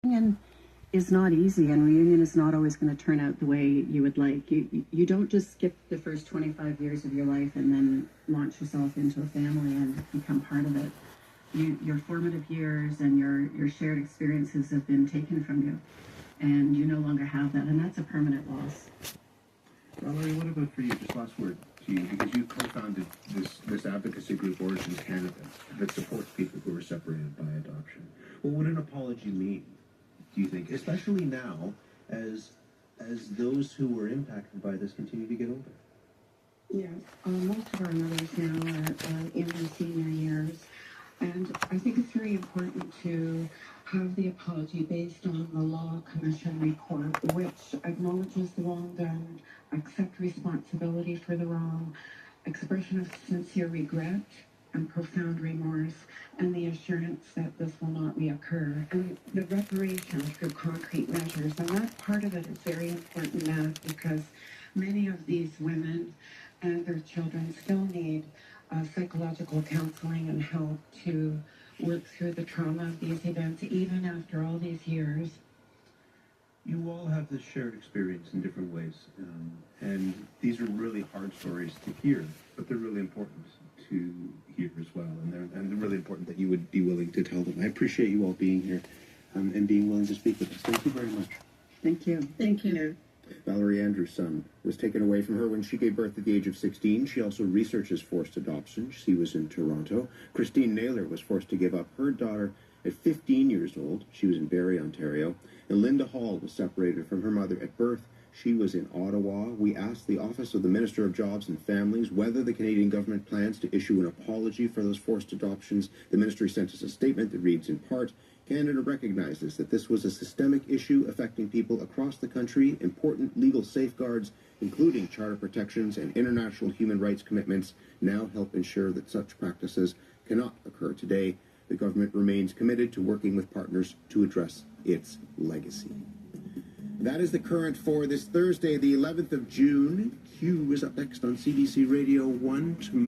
Reunion is not easy, and reunion is not always going to turn out the way you would like. You don't just skip the first 25 years of your life and then launch yourself into a family and become part of it. Your formative years and your shared experiences have been taken from you, and you no longer have that, and that's a permanent loss. Valerie, what about for you? Just last word to you, because you co-founded this advocacy group, Origins Canada, that supports people who are separated by adoption. What would an apology mean, do you think, especially now as those who were impacted by this continue to get older? Yes, most of our mothers now are in their senior years, and I think it's very important to have the apology based on the Law Commission report, which acknowledges the wrong done, accept responsibility for the wrong, expression of sincere regret and profound remorse, and the assurance that this will not reoccur, and the reparation through concrete measures. And that part of it is very important now, because many of these women and their children still need psychological counseling and help to work through the trauma of these events, even after all these years. You all have this shared experience in different ways, and these are really hard stories to hear, but they're really important to hear as well, and they're really important that you would be willing to tell them. I appreciate you all being here and being willing to speak with us. Thank you very much. Thank you. Thank you. Valerie Andrews' son was taken away from her when she gave birth at the age of 16. She also researches forced adoption. She was in Toronto. Christine Naylor was forced to give up her daughter at 15 years old. She was in Barrie, Ontario. And Linda Hall was separated from her mother at birth. She was in Ottawa. We asked the Office of the Minister of Jobs and Families whether the Canadian government plans to issue an apology for those forced adoptions. The ministry sent us a statement that reads in part, Canada recognizes that this was a systemic issue affecting people across the country. Important legal safeguards, including charter protections and international human rights commitments, now help ensure that such practices cannot occur today. The government remains committed to working with partners to address its legacy. That is the current for this Thursday, the 11th of June. Q is up next on CBC Radio 1 tomorrow.